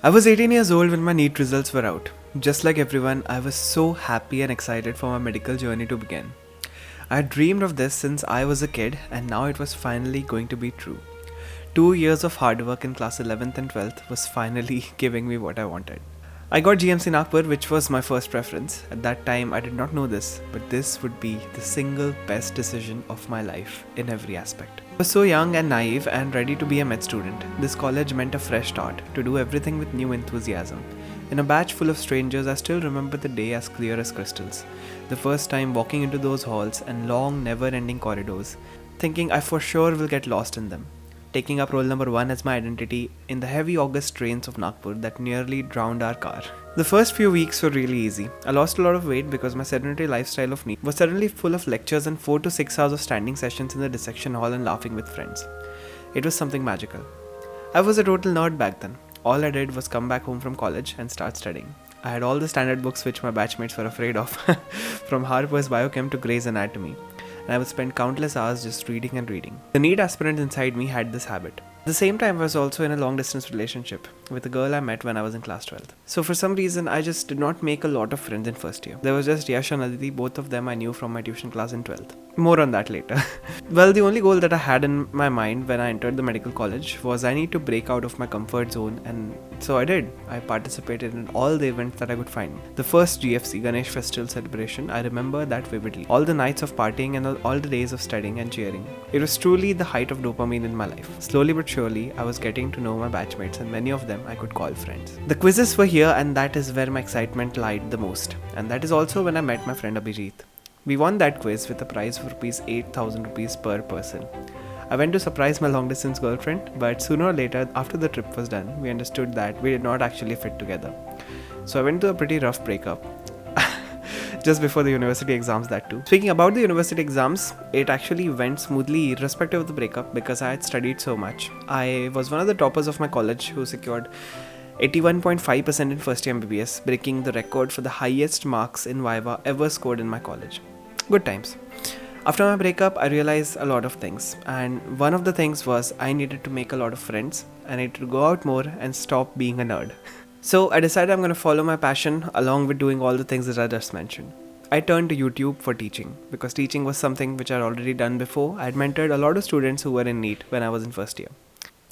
I was 18 years old when my NEET results were out. Just like everyone, I was so happy and excited for my medical journey to begin. I had dreamed of this since I was a kid, and now it was finally going to be true. 2 years of hard work in class 11th and 12th was finally giving me what I wanted. I got GMC Nagpur, which was my first preference. At that time, I did not know this, but this would be the single best decision of my life in every aspect. I was so young and naive and ready to be a med student. This college meant a fresh start, to do everything with new enthusiasm. In a batch full of strangers, I still remember the day as clear as crystals. The first time walking into those halls and long, never-ending corridors, thinking I for sure will get lost in them. Taking up roll number 1 as my identity in the heavy August trains of Nagpur that nearly drowned our car. The first few weeks were really easy. I lost a lot of weight because my sedentary lifestyle of NEET was suddenly full of lectures and 4 to 6 hours of standing sessions in the dissection hall and laughing with friends. It was something magical. I was a total nerd back then. All I did was come back home from college and start studying. I had all the standard books which my batchmates were afraid of, from Harper's Biochem to Grey's Anatomy. And I would spend countless hours just reading and reading. The NEET aspirant inside me had this habit. At the same time, I was also in a long-distance relationship with a girl I met when I was in class 12th. So for some reason, I just did not make a lot of friends in first year. There was just Yash and Aditi, both of them I knew from my tuition class in 12th. More on that later. Well, the only goal that I had in my mind when I entered the medical college was I need to break out of my comfort zone, and so I did. I participated in all the events that I could find. The first GFC, Ganesh Festival celebration, I remember that vividly. All the nights of partying and all the days of studying and cheering. It was truly the height of dopamine in my life. Slowly but surely, I was getting to know my batchmates, and many of them I could call friends. The quizzes were here, and that is where my excitement lied the most. And that is also when I met my friend Abhijit. We won that quiz with a prize of ₹8,000 per person. I went to surprise my long-distance girlfriend, but sooner or later, after the trip was done, we understood that we did not actually fit together. So I went to a pretty rough breakup. Just before the university exams, that too. Speaking about the university exams, it actually went smoothly irrespective of the breakup because I had studied so much. I was one of the toppers of my college who secured 81.5% in first year MBBS, breaking the record for the highest marks in Viva ever scored in my college. Good times. After my breakup, I realized a lot of things, and one of the things was I needed to make a lot of friends. I needed to go out more and stop being a nerd. So I decided I'm going to follow my passion along with doing all the things that I just mentioned. I turned to YouTube for teaching because teaching was something which I'd already done before. I had mentored a lot of students who were in NEET when I was in first year.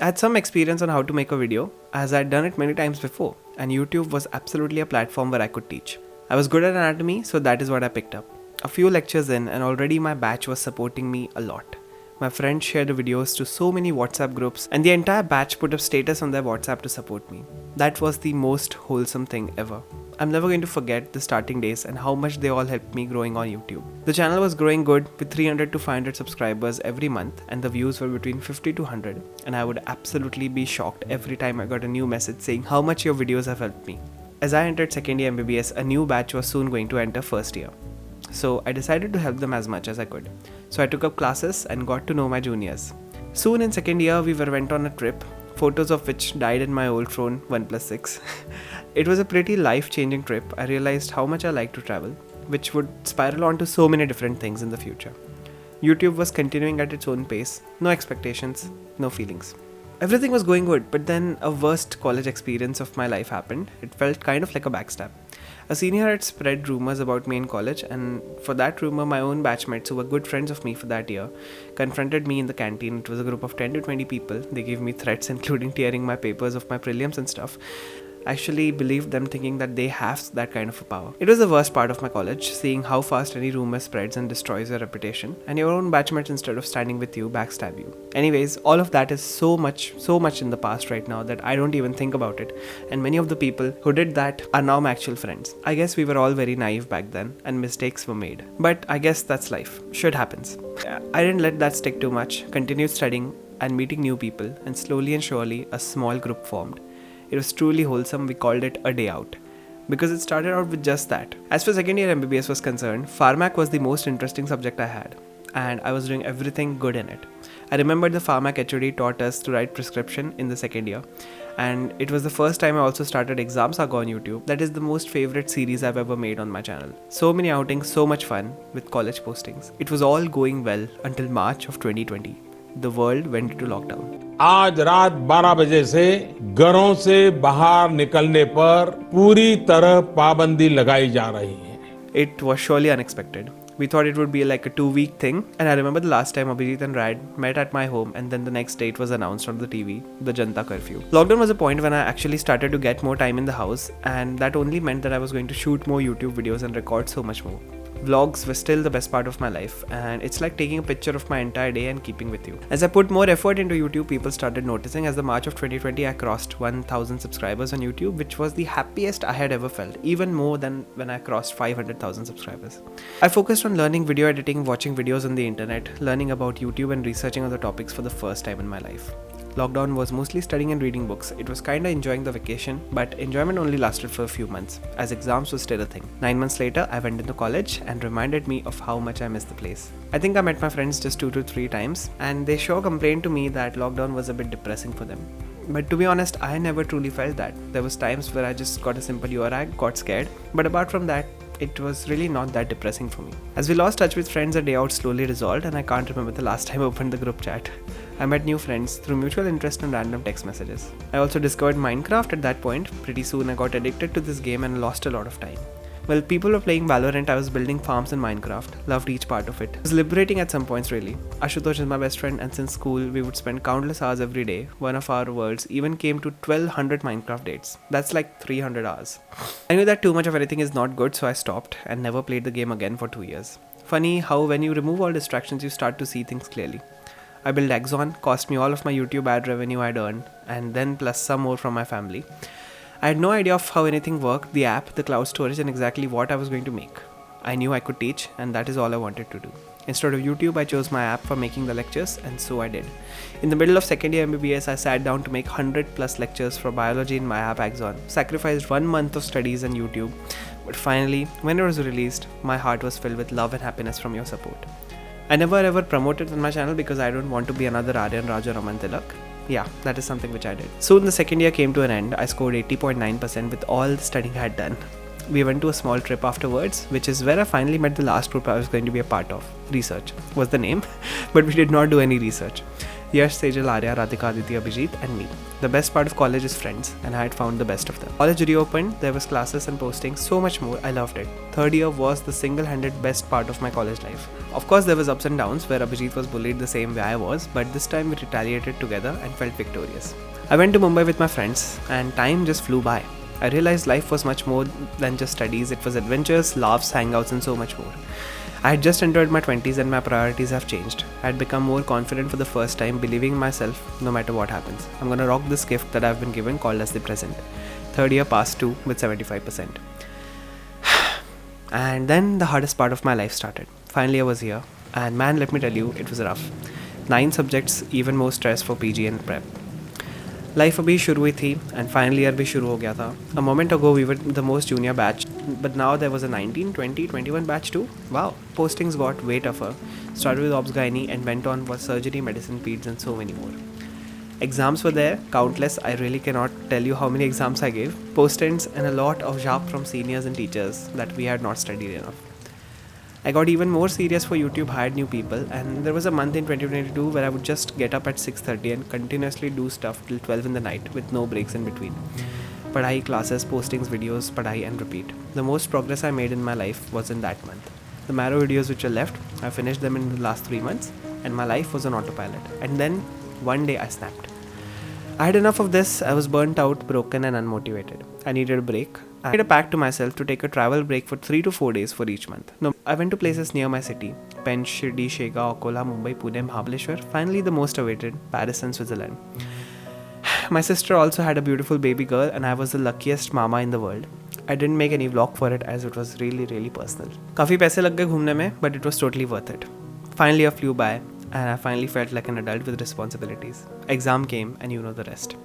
I had some experience on how to make a video as I had done it many times before, and YouTube was absolutely a platform where I could teach. I was good at anatomy, so that is what I picked up. A few lectures in, and already my batch was supporting me a lot. My friends shared the videos to so many WhatsApp groups, and the entire batch put up status on their WhatsApp to support me. That was the most wholesome thing ever. I'm never going to forget the starting days and how much they all helped me growing on YouTube. The channel was growing good with 300 to 500 subscribers every month, and the views were between 50 to 100, and I would absolutely be shocked every time I got a new message saying how much your videos have helped me. As I entered second year MBBS, a new batch was soon going to enter first year. So I decided to help them as much as I could. So I took up classes and got to know my juniors. Soon in second year, we went on a trip, photos of which died in my old phone OnePlus 6. It was a pretty life-changing trip. I realized how much I like to travel, which would spiral onto so many different things in the future. YouTube was continuing at its own pace, no expectations, no feelings. Everything was going good, but then a worst college experience of my life happened. It felt kind of like a backstab. A senior had spread rumors about me in college, and for that rumor, my own batchmates who were good friends of me for that year confronted me in the canteen. It was a group of 10 to 20 people. They gave me threats, including tearing my papers of my prelims and stuff. I actually believed them, thinking that they have that kind of a power. It was the worst part of my college, seeing how fast any rumor spreads and destroys your reputation, and your own batchmates, instead of standing with you, backstab you. Anyways, all of that is so much in the past right now that I don't even think about it, and many of the people who did that are now my actual friends. I guess we were all very naive back then, and mistakes were made. But I guess that's life. Shit happens. I didn't let that stick too much, continued studying and meeting new people, and slowly and surely a small group formed. It was truly wholesome. We called it a day out, because it started out with just that. As for second year MBBS was concerned, Pharmac was the most interesting subject I had, and I was doing everything good in it. I remember the Pharmac HOD taught us to write prescription in the second year, and it was the first time I also started Exam Saga on YouTube. That is the most favorite series I've ever made on my channel. So many outings, so much fun with college postings. It was all going well until March of 2020. the world went into lockdown. आज रात 12 बजे से घरों से बाहर निकलने पर पूरी तरह पाबंदी लगाई जा रही है. It was surely unexpected. We thought it would be like a 2-week thing, and I remember the last time Abhijit and Rad met at my home, and then the next day it was announced on the TV, the Janta curfew. Lockdown was a point when I actually started to get more time in the house, and that only meant that I was going to shoot more YouTube videos and record so much more. Vlogs were still the best part of my life, and it's like taking a picture of my entire day and keeping with you. As I put more effort into YouTube, people started noticing. As the March of 2020, I crossed 1,000 subscribers on YouTube, which was the happiest I had ever felt, even more than when I crossed 500,000 subscribers. I focused on learning video editing, watching videos on the internet, learning about YouTube, and researching other topics for the first time in my life. Lockdown was mostly studying and reading books. It was kinda enjoying the vacation, but enjoyment only lasted for a few months, as exams were still a thing. 9 months later, I went into college and reminded me of how much I missed the place. I think I met my friends just 2 to 3 times, and they sure complained to me that lockdown was a bit depressing for them. But to be honest, I never truly felt that. There was times where I just got a simple URI, got scared, but apart from that, it was really not that depressing for me. As we lost touch with friends, a day out slowly resolved, and I can't remember the last time I opened the group chat. I met new friends through mutual interest and random text messages. I also discovered Minecraft at that point. Pretty soon I got addicted to this game and lost a lot of time. While people were playing Valorant, I was building farms in Minecraft. Loved each part of it. It was liberating at some points really. Ashutosh is my best friend, and since school we would spend countless hours every day. One of our worlds even came to 1200 Minecraft dates. That's like 300 hours. I knew that too much of anything is not good, so I stopped and never played the game again for 2 years. Funny how when you remove all distractions you start to see things clearly. I built Axon, cost me all of my YouTube ad revenue I'd earned, and then plus some more from my family. I had no idea of how anything worked, the app, the cloud storage, and exactly what I was going to make. I knew I could teach, and that is all I wanted to do. Instead of YouTube, I chose my app for making the lectures, and so I did. In the middle of second year MBBS, I sat down to make 100 plus lectures for biology in my app Axon, sacrificed 1 month of studies and YouTube, but finally, when it was released, my heart was filled with love and happiness from your support. I never ever promoted on my channel because I don't want to be another Aryan Raj or Raman Tilak. Yeah, that is something which I did. Soon the second year came to an end. I scored 80.9% with all the studying I had done. We went to a small trip afterwards, which is where I finally met the last group I was going to be a part of. Research was the name, but we did not do any research. Yash, Sejal, Arya, Radhika, Aditi, Abhijit and me. The best part of college is friends, and I had found the best of them. College reopened, there was classes and postings, so much more, I loved it. Third year was the single-handed best part of my college life. Of course there was ups and downs where Abhijit was bullied the same way I was, but this time we retaliated together and felt victorious. I went to Mumbai with my friends, and time just flew by. I realized life was much more than just studies, it was adventures, laughs, hangouts and so much more. I had just entered my 20s and my priorities have changed. I had become more confident for the first time, believing in myself no matter what happens. I'm gonna rock this gift that I've been given called as the present. Third year passed too with 75%. And then the hardest part of my life started. Finally I was here, and man, let me tell you, it was rough. 9 subjects, even more stress for PG and prep. Life अभी शुरू हुई थी and final year भी शुरू हो गया था. A moment ago we were the most junior batch, but now there was a 19, 20, 21 batch too. Wow, postings got way tougher. Started with obs gynae and went on for surgery, medicine, peds and so many more. Exams were there, countless. I really cannot tell you how many exams I gave. Post-ends and a lot of jab from seniors and teachers that we had not studied enough. I got even more serious for YouTube, hired new people, and there was a month in 2022 where I would just get up at 6:30 and continuously do stuff till 12 in the night with no breaks in between. Padhai, classes, postings, videos, padhai and repeat. The most progress I made in my life was in that month. The Marrow videos which are left, I finished them in the last 3 months and my life was on autopilot. And then one day I snapped. I had enough of this. I was burnt out, broken and unmotivated. I needed a break. I made a pact to myself to take a travel break for 3 to 4 days for each month. No, I went to places near my city. Pench, Shirdi, Saga, Akola, Mumbai, Pune, Mahabaleshwar. Finally the most awaited, Paris and Switzerland. My sister also had a beautiful baby girl and I was the luckiest mama in the world. I didn't make any vlog for it as it was really personal. काफ़ी पैसे लग गए घूमने में, but it was totally worth it. Finally a flew by and I finally felt like an adult with responsibilities. Exam came and you know the rest.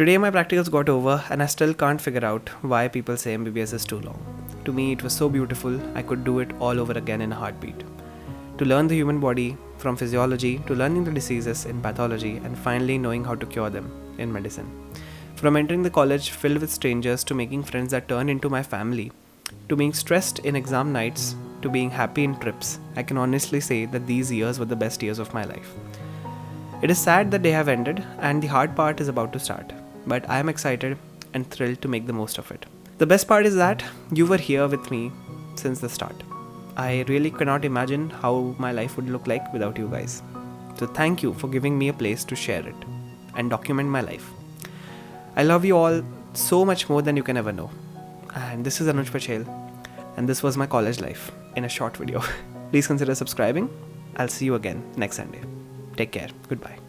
Today my practicals got over and I still can't figure out why people say MBBS is too long. To me it was so beautiful, I could do it all over again in a heartbeat. To learn the human body from physiology, to learning the diseases in pathology and finally knowing how to cure them in medicine. From entering the college filled with strangers to making friends that turn into my family, to being stressed in exam nights, to being happy in trips, I can honestly say that these years were the best years of my life. It is sad that they have ended and the hard part is about to start, but I am excited and thrilled to make the most of it. The best part is that you were here with me since the start. I really cannot imagine how my life would look like without you guys. So thank you for giving me a place to share it and document my life. I love you all so much more than you can ever know. And this is Anuj Pachhel, and this was my college life in a short video. Please consider subscribing. I'll see you again next Sunday. Take care. Goodbye.